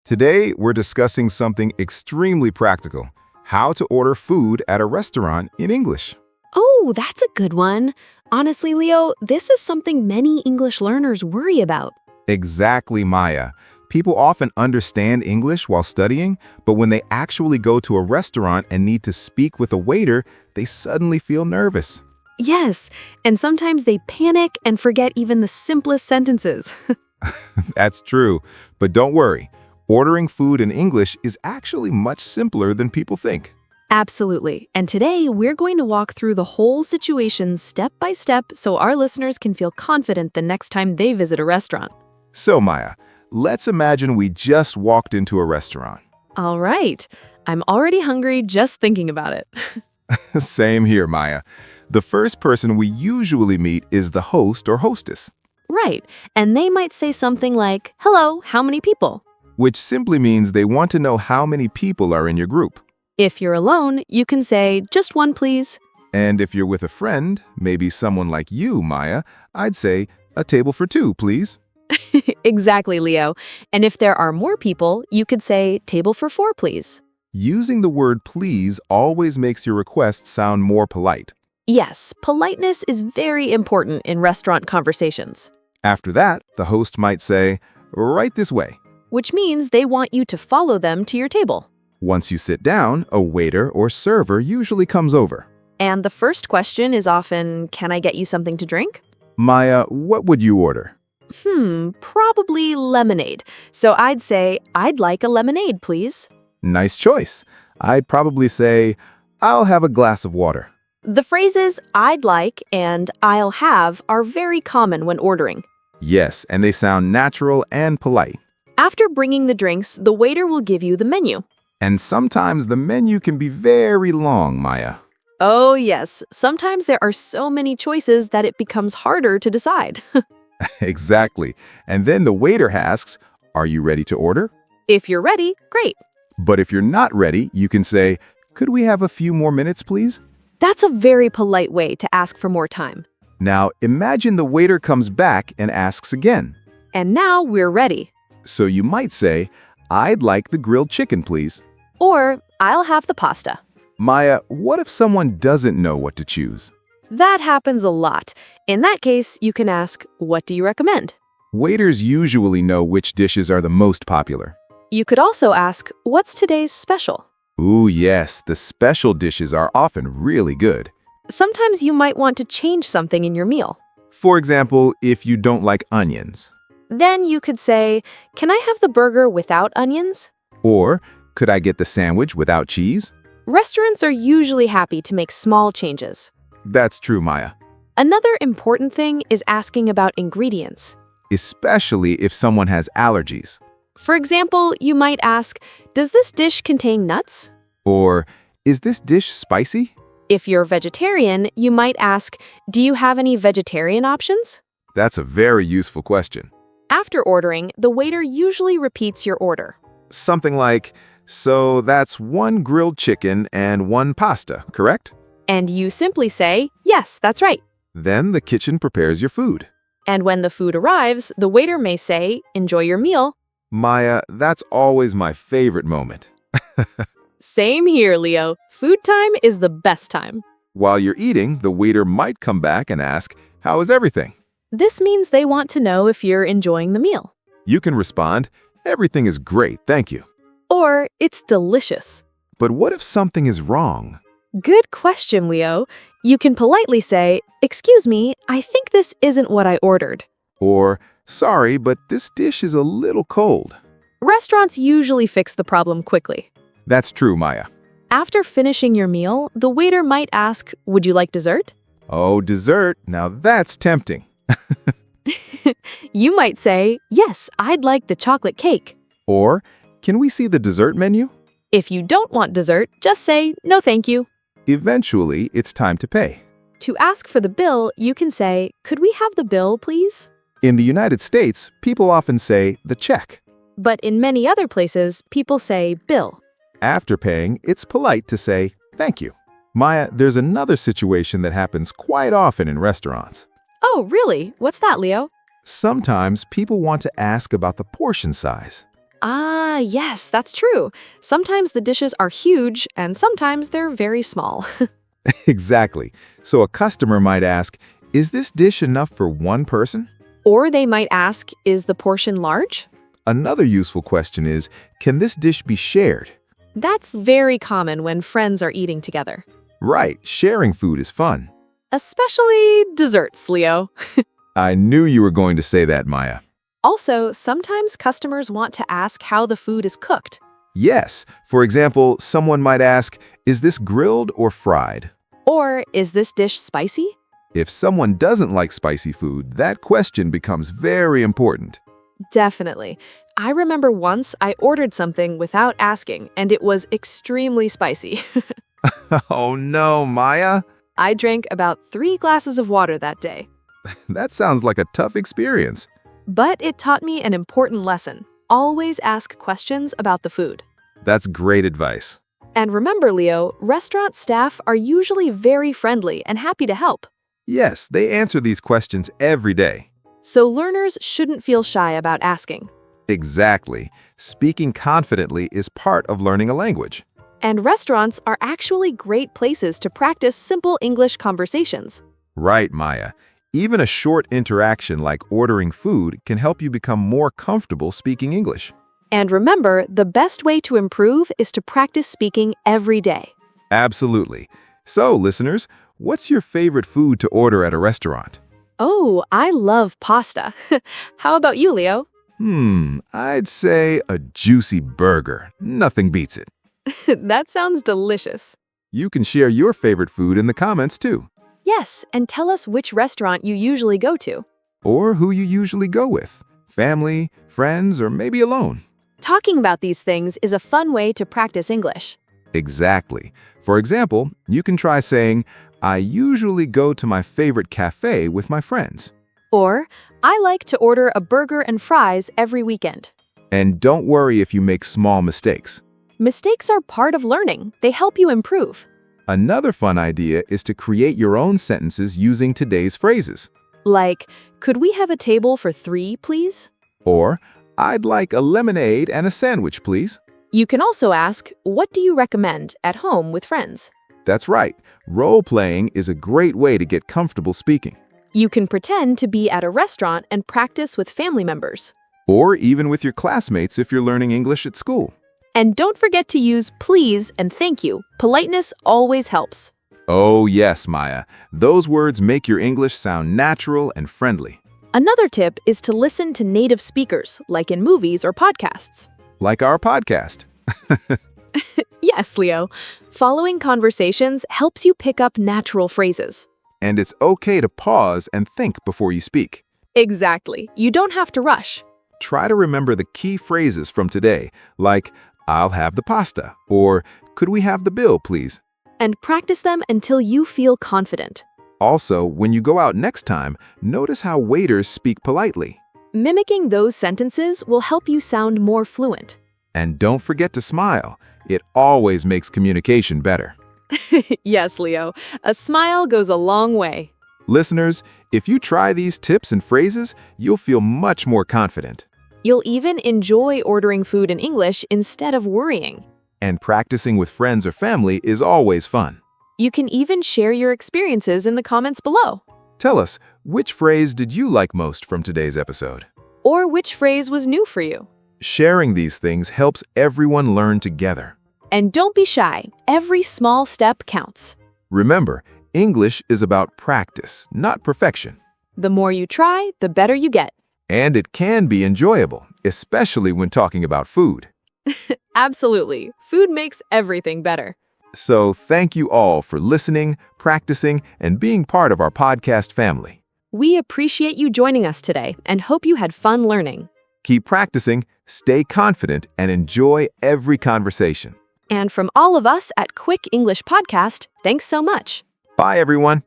Today, we're discussing something extremely practical: how to order food at a restaurant in English. Oh, that's a good one. Honestly, Leo, this is something many English learners worry about. Exactly, Maya. People often understand English while studying, but when they actually go to a restaurant and need to speak with a waiter, they suddenly feel nervous. Yes, and sometimes they panic and forget even the simplest sentences. That's true, but don't worry. Ordering food in English is actually much simpler than people think. Absolutely. And today, we're going to walk through the whole situation step by step so our listeners can feel confident the next time they visit a restaurant. So, Maya, let's imagine we just walked into a restaurant. All right. I'm already hungry just thinking about it. Same here, Maya. The first person we usually meet is the host or hostess, Right. And they might say something like, "Hello, how many people?" which simply means they want to know how many people are in your group. If you're alone, you can say, "Just one, please." And if you're with a friend, maybe someone like you, Maya, I'd say, "A table for two, please." Exactly, Leo. And if there are more people, you could say, "Table for four, please." Using the word please always makes your request sound more polite. Yes, politeness is very important in restaurant conversations, After that, the host might say, "Right this way." which means they want you to follow them to your table. Once you sit down, a waiter or server usually comes over. And the first question is often, "Can I get you something to drink?" Maya, what would you order? Probably lemonade. So I'd say, "I'd like a lemonade, please." Nice choice. I'd probably say, "I'll have a glass of water." The phrases "I'd like" and "I'll have" are very common when ordering. Yes, and they sound natural and polite. After bringing the drinks, the waiter will give you the menu. And sometimes the menu can be very long, Maya. Oh, yes. Sometimes there are so many choices that it becomes harder to decide. Exactly. And then the waiter asks, "Are you ready to order?" If you're ready, great. But if you're not ready, you can say, "Could we have a few more minutes, please?" That's a very polite way to ask for more time. Now, imagine the waiter comes back and asks again. And now we're ready. So you might say, "I'd like the grilled chicken, please." Or, "I'll have the pasta." Maya, what if someone doesn't know what to choose? That happens a lot. In that case, you can ask, "What do you recommend?" Waiters usually know which dishes are the most popular. You could also ask, "What's today's special?" Ooh, yes, the special dishes are often really good. Sometimes you might want to change something in your meal. For example, if you don't like onions. Then you could say, "Can I have the burger without onions?" Or, "Could I get the sandwich without cheese?" Restaurants are usually happy to make small changes. That's true, Maya. Another important thing is asking about ingredients. Especially if someone has allergies. For example, you might ask, "Does this dish contain nuts?" Or, "Is this dish spicy?" If you're vegetarian, you might ask, "Do you have any vegetarian options?" That's a very useful question. After ordering, the waiter usually repeats your order. Something like, "So that's one grilled chicken and one pasta, correct?" And you simply say, "Yes, that's right." Then the kitchen prepares your food. And when the food arrives, the waiter may say, "Enjoy your meal." Maya, that's always my favorite moment. Same here, Leo. Food time is the best time. While you're eating, the waiter might come back and ask, "How is everything?" This means they want to know if you're enjoying the meal. You can respond, "Everything is great, thank you." Or, "It's delicious." But what if something is wrong? Good question, Leo. You can politely say, "Excuse me, I think this isn't what I ordered." Or, "Sorry, but this dish is a little cold." Restaurants usually fix the problem quickly. That's true, Maya. After finishing your meal, the waiter might ask, "Would you like dessert?" Oh, dessert, now that's tempting. You might say, "Yes, I'd like the chocolate cake." Or, "Can we see the dessert menu?" If you don't want dessert, just say, "No, thank you." Eventually, it's time to pay. To ask for the bill, you can say, "Could we have the bill, please?" In the United States, people often say the check. But in many other places, people say bill. After paying, it's polite to say thank you. Maya, there's another situation that happens quite often in restaurants. Oh, really? What's that, Leo? Sometimes people want to ask about the portion size. Ah, yes, that's true. Sometimes the dishes are huge and sometimes they're very small. Exactly. So a customer might ask, is this dish enough for one person? Or they might ask, is the portion large? Another useful question is, can this dish be shared? That's very common when friends are eating together. Right, sharing food is fun. Especially desserts, Leo. I knew you were going to say that, Maya. Also, sometimes customers want to ask how the food is cooked. Yes, for example, someone might ask, is this grilled or fried? Or, is this dish spicy? If someone doesn't like spicy food, that question becomes very important. Definitely. I remember once I ordered something without asking, and it was extremely spicy. Oh no, Maya. I drank about 3 glasses of water that day. That sounds like a tough experience. But it taught me an important lesson. Always ask questions about the food. That's great advice. And remember, Leo, restaurant staff are usually very friendly and happy to help. Yes, they answer these questions every day. So learners shouldn't feel shy about asking. Exactly. Speaking confidently is part of learning a language. And restaurants are actually great places to practice simple English conversations. Right, Maya. Even a short interaction like ordering food can help you become more comfortable speaking English. And remember, the best way to improve is to practice speaking every day. Absolutely. So, listeners, what's your favorite food to order at a restaurant? Oh, I love pasta. How about you, Leo? I'd say a juicy burger. Nothing beats it. That sounds delicious. You can share your favorite food in the comments too, Yes, and tell us which restaurant you usually go to. or who you usually go with. Family, friends, or maybe alone. Talking about these things is a fun way to practice English. Exactly. For example, you can try saying, I usually go to my favorite cafe with my friends. Or, I like to order a burger and fries every weekend. And don't worry if you make small mistakes. Mistakes are part of learning. They help you improve. Another fun idea is to create your own sentences using today's phrases. Like, could we have a table for 3, please? Or, I'd like a lemonade and a sandwich, please. You can also ask, what do you recommend at home with friends? That's right. Role-playing is a great way to get comfortable speaking. You can pretend to be at a restaurant and practice with family members. Or even with your classmates if you're learning English at school. And don't forget to use please and thank you. Politeness always helps. Oh yes, Maya. Those words make your English sound natural and friendly. Another tip is to listen to native speakers, like in movies or podcasts. Like our podcast. Yes, Leo. Following conversations helps you pick up natural phrases. And it's okay to pause and think before you speak. Exactly. You don't have to rush. Try to remember the key phrases from today, like, I'll have the pasta, or could we have the bill, please? And practice them until you feel confident. Also, when you go out next time, notice how waiters speak politely. Mimicking those sentences will help you sound more fluent. And don't forget to smile. It always makes communication better. Yes, Leo. A smile goes a long way. Listeners, if you try these tips and phrases, you'll feel much more confident. You'll even enjoy ordering food in English instead of worrying. And practicing with friends or family is always fun. You can even share your experiences in the comments below. Tell us, which phrase did you like most from today's episode? Or which phrase was new for you. Sharing these things helps everyone learn together. And don't be shy. Every small step counts. Remember, English is about practice, not perfection. The more you try, the better you get. And it can be enjoyable, especially when talking about food. Absolutely. Food makes everything better. So thank you all for listening, practicing, and being part of our podcast family. We appreciate you joining us today and hope you had fun learning. Keep practicing, stay confident, and enjoy every conversation. And from all of us at Quick English Podcast, thanks so much. Bye, everyone.